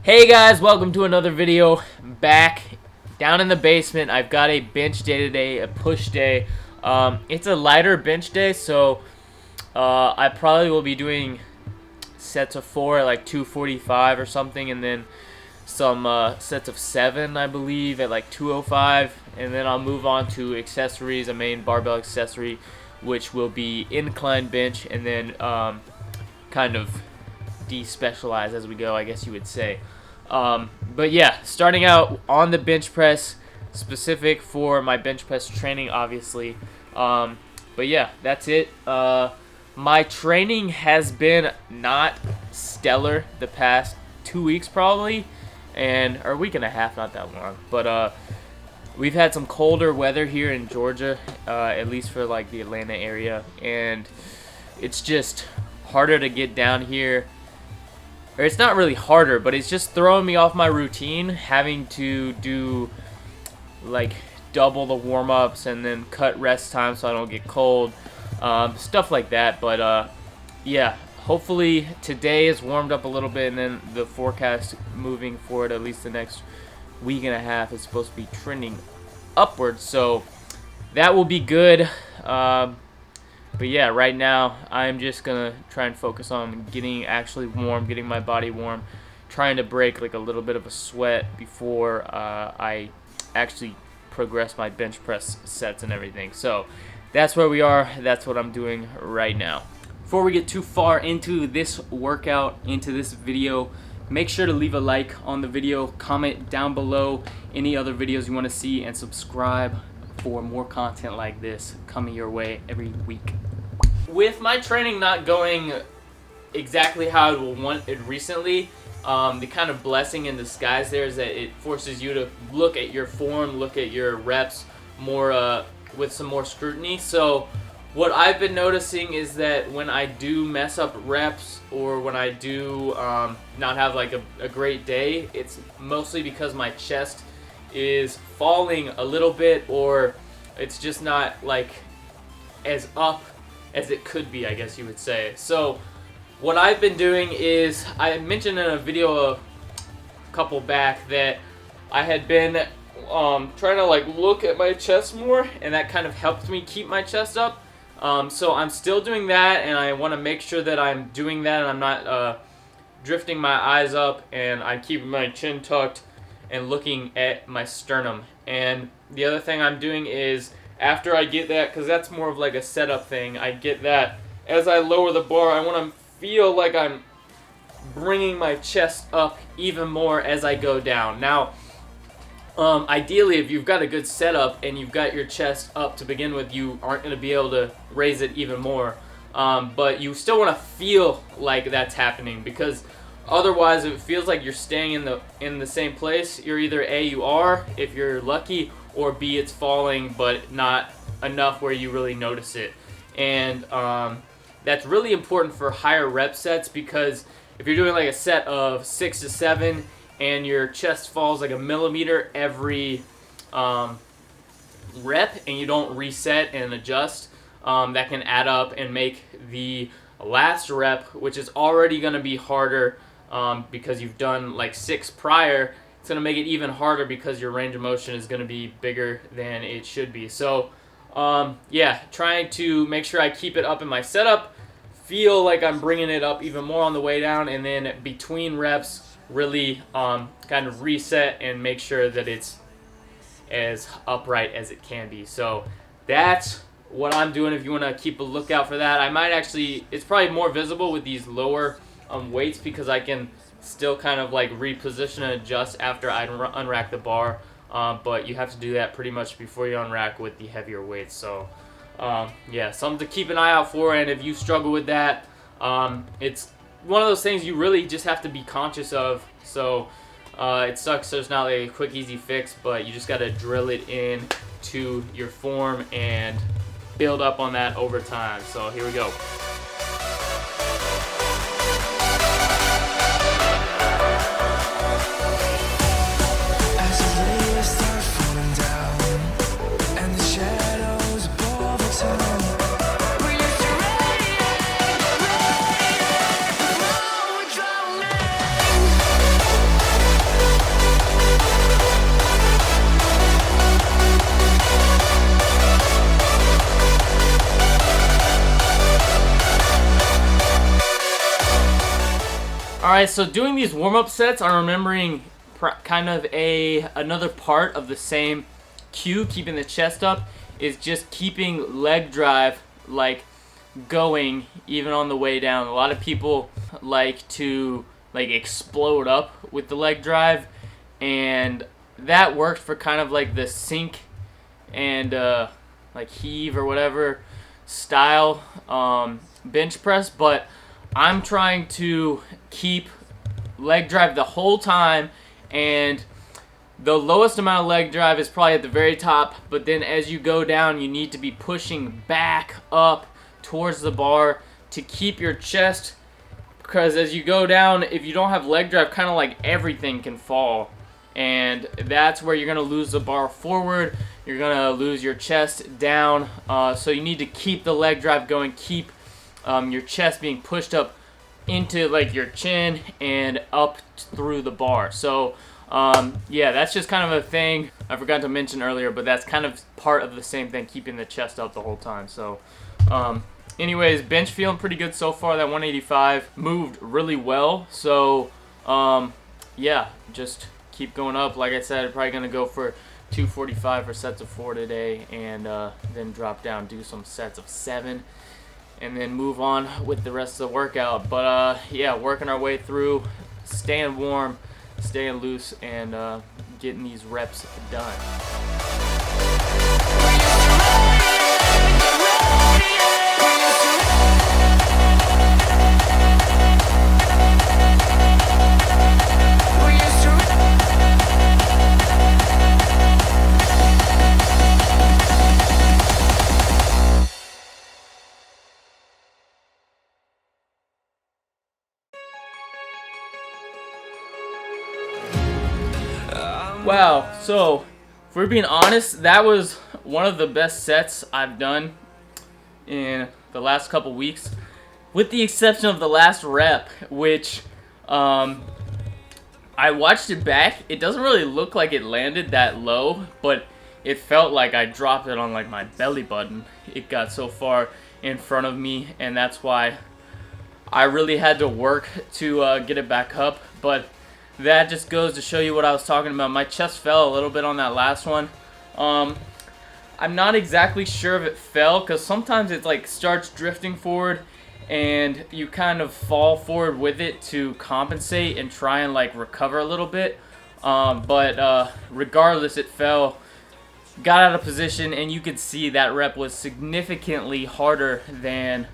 Hey guys, welcome to another video. I'm back down in the basement. I've got a bench day today, a push day. It's a lighter bench day, so I probably will be doing sets of 4 at like 245 or something, and then some sets of 7, I believe, at like 205, and then I'll move on to accessories, a main barbell accessory, which will be incline bench, and then kind of de-specialize as we go, I guess you would say. But yeah, starting out on the bench press, specific for my bench press training, obviously. But yeah, that's it. My training has been not stellar the past 2 weeks probably, or a week and a half, not that long. But we've had some colder weather here in Georgia, at least for like the Atlanta area, and it's just harder to get down here. Or it's not really harder, but it's just throwing me off my routine, having to do like double the warm-ups and then cut rest time so I don't get cold, stuff like that. But yeah, hopefully today is warmed up a little bit, and then the forecast moving forward, at least the next week and a half, is supposed to be trending upwards, so that will be good. But yeah, right now I'm just gonna try and focus on getting actually warm, getting my body warm, trying to break like a little bit of a sweat before I actually progress my bench press sets and everything. So that's where we are. That's what I'm doing right now. Before we get too far into this workout, into this video, make sure to leave a like on the video, comment down below any other videos you want to see, and subscribe for more content like this coming your way every week. With my training not going exactly how I would want it recently, the kind of blessing in disguise there is that it forces you to look at your form, look at your reps more with some more scrutiny. So what I've been noticing is that when I do mess up reps, or when I do not have like a great day, it's mostly because my chest is falling a little bit, or it's just not like as up as it could be, I guess you would say. So what I've been doing is, I mentioned in a video a couple back that I had been trying to like look at my chest more, and that kind of helped me keep my chest up. So I'm still doing that, and I want to make sure that I'm doing that and I'm not drifting my eyes up, and I'm keeping my chin tucked and looking at my sternum. And the other thing I'm doing is, after I get that, because that's more of like a setup thing, I get that as I lower the bar, I want to feel like I'm bringing my chest up even more as I go down. Now, ideally, if you've got a good setup and you've got your chest up to begin with, you aren't going to be able to raise it even more. But you still want to feel like that's happening, because otherwise, if it feels like you're staying in the same place, you're either A, you are, if you're lucky, or B, it's falling, but not enough where you really notice it. And that's really important for higher rep sets, because if you're doing like a set of 6 to 7 and your chest falls like a millimeter every rep, and you don't reset and adjust, that can add up and make the last rep, which is already going to be harder because you've done like 6 prior. It's going to make it even harder because your range of motion is going to be bigger than it should be. So yeah, trying to make sure I keep it up in my setup, feel like I'm bringing it up even more on the way down, and then between reps really kind of reset and make sure that it's as upright as it can be. So that's what I'm doing. If you want to keep a lookout for that, I might actually, it's probably more visible with these lower weights, because I can still kind of like reposition and adjust after I unrack the bar, but you have to do that pretty much before you unrack with the heavier weights. So yeah, something to keep an eye out for. And if you struggle with that, it's one of those things you really just have to be conscious of. So it sucks there's not like a quick easy fix, but you just got to drill it in to your form and build up on that over time. So here we go. Alright, so doing these warm-up sets, I'm remembering kind of another part of the same cue, keeping the chest up, is just keeping leg drive like going even on the way down. A lot of people like to like explode up with the leg drive, and that worked for kind of like the sink and like heave or whatever style bench press, but I'm trying to keep leg drive the whole time, and the lowest amount of leg drive is probably at the very top, but then as you go down, you need to be pushing back up towards the bar to keep your chest, because as you go down, if you don't have leg drive, kind of like everything can fall, and that's where you're going to lose the bar forward, you're going to lose your chest down, so you need to keep the leg drive going, keep your chest being pushed up into like your chin and up through the bar. So yeah, that's just kind of a thing I forgot to mention earlier, but that's kind of part of the same thing, keeping the chest up the whole time. So anyways, bench feeling pretty good so far. That 185 moved really well, so yeah, just keep going up. Like I said, I'm probably gonna go for 245 for sets of 4 today, and then drop down, do some sets of 7, and then move on with the rest of the workout. But yeah, working our way through, staying warm, staying loose, and getting these reps done. Wow, so if we're being honest, that was one of the best sets I've done in the last couple weeks, with the exception of the last rep, which I watched it back. It doesn't really look like it landed that low, but it felt like I dropped it on like my belly button. It got so far in front of me, and that's why I really had to work to get it back up. But that just goes to show you what I was talking about. My chest fell a little bit on that last one. I'm not exactly sure if it fell, because sometimes it like starts drifting forward and you kind of fall forward with it to compensate and try and like recover a little bit. But regardless, it fell, got out of position, and you could see that rep was significantly harder than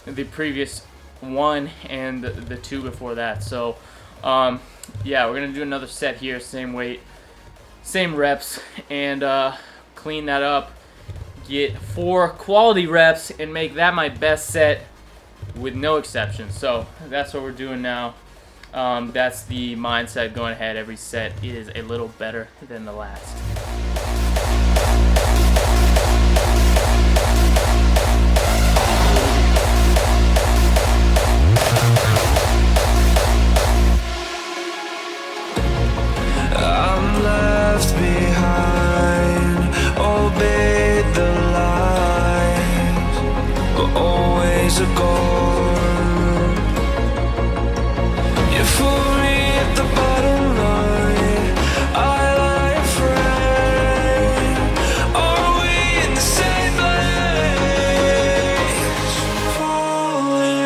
the previous one and the two before that. So yeah, we're gonna do another set here, same weight, same reps, and clean that up, get 4 quality reps, and make that my best set with no exceptions. So that's what we're doing now. That's the mindset going ahead. Every set is a little better than the last. I'm left behind, obeyed the lies, but always a goal. You fool me at the bottom line, I lie afraid. Are we in the same place? Falling.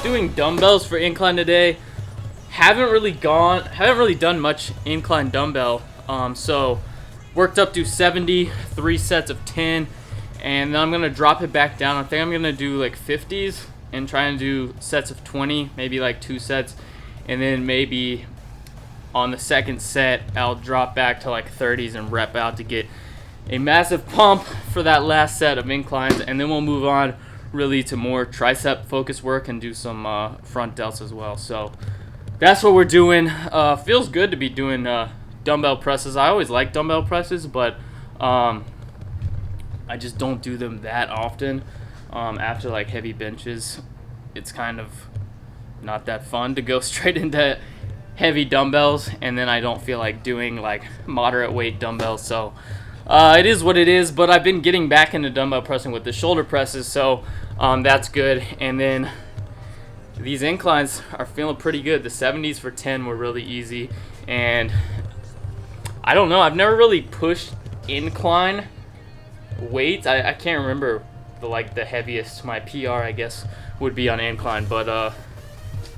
Doing dumbbells for incline today. Haven't really done much incline dumbbell. So worked up to 70, 3 sets of 10, and then I'm gonna drop it back down. I think I'm gonna do like 50s and try and do sets of 20, maybe like 2 sets, and then maybe on the second set I'll drop back to like 30s and rep out to get a massive pump for that last set of inclines, and then we'll move on really to more tricep focus work and do some front delts as well. So that's what we're doing. Feels good to be doing dumbbell presses. I always like dumbbell presses, but I just don't do them that often. After like heavy benches, it's kind of not that fun to go straight into heavy dumbbells, and then I don't feel like doing like moderate weight dumbbells. So it is what it is, but I've been getting back into dumbbell pressing with the shoulder presses, so that's good. And then these inclines are feeling pretty good. The 70s for 10 were really easy, and I don't know, I've never really pushed incline weights. I can't remember the heaviest my PR I guess would be on incline, but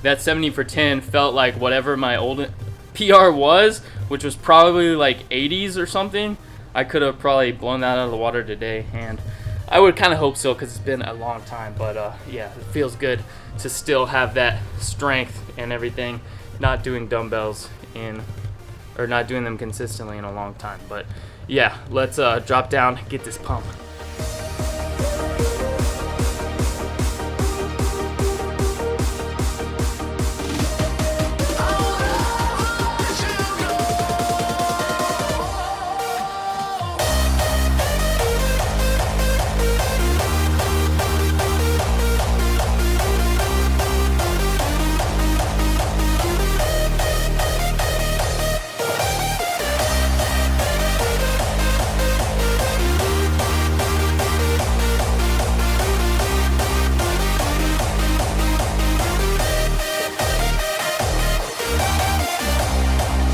that 70 for 10 felt like whatever my old PR was, which was probably like 80s or something. I could have probably blown that out of the water today, and I would kind of hope so because it's been a long time. But yeah, it feels good to still have that strength and everything, not doing dumbbells or not doing them consistently in a long time. But yeah, let's drop down, get this pump.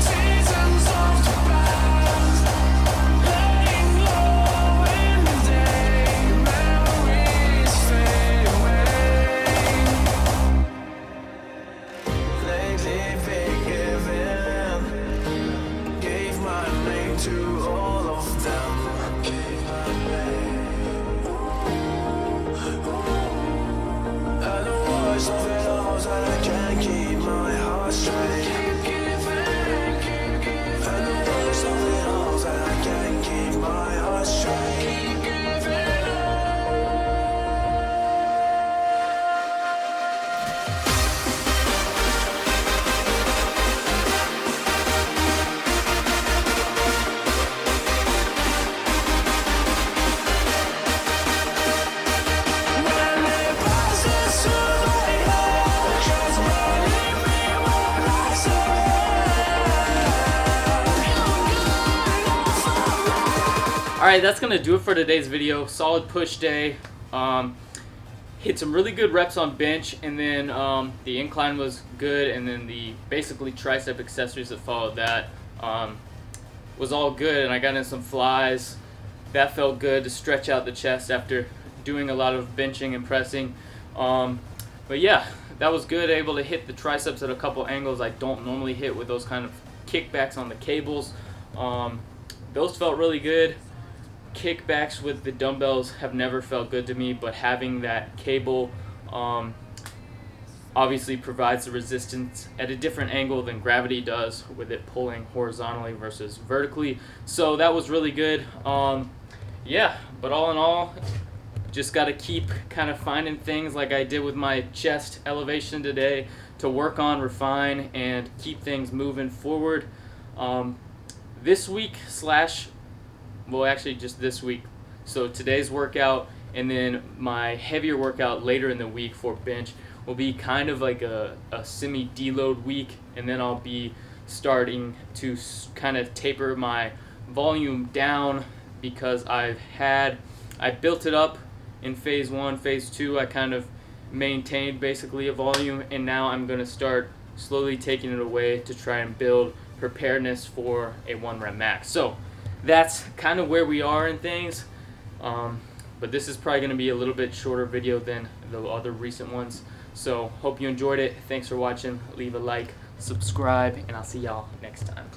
Seasons of the past, laying low in the day, memories fade away. Lately forgiven, gave my name to all of them. And the worst of it all is that I can't keep my heart straight. And the worst of it all is that I can't keep my heart straight. When it passes through my head, just believe me when I say All right, that's gonna do it for today's video. Solid push day. Hit some really good reps on bench, and then the incline was good, and then the basically tricep accessories that followed that was all good, and I got in some flies. That felt good to stretch out the chest after doing a lot of benching and pressing. But yeah, that was good. Able to hit the triceps at a couple angles I don't normally hit with those kind of kickbacks on the cables. Those felt really good. Kickbacks with the dumbbells have never felt good to me, but having that cable obviously provides the resistance at a different angle than gravity does, with it pulling horizontally versus vertically. So that was really good. Yeah, but all in all, just got to keep kind of finding things like I did with my chest elevation today to work on, refine, and keep things moving forward. This week well, actually just this week. So today's workout and then my heavier workout later in the week for bench will be kind of like a semi-deload week, and then I'll be starting to kind of taper my volume down because I built it up in phase 1, phase 2. I kind of maintained basically a volume, and now I'm going to start slowly taking it away to try and build preparedness for a 1 rep max. So that's kind of where we are in things, but this is probably going to be a little bit shorter video than the other recent ones. So hope you enjoyed it. Thanks for watching. Leave a like, subscribe, and I'll see y'all next time.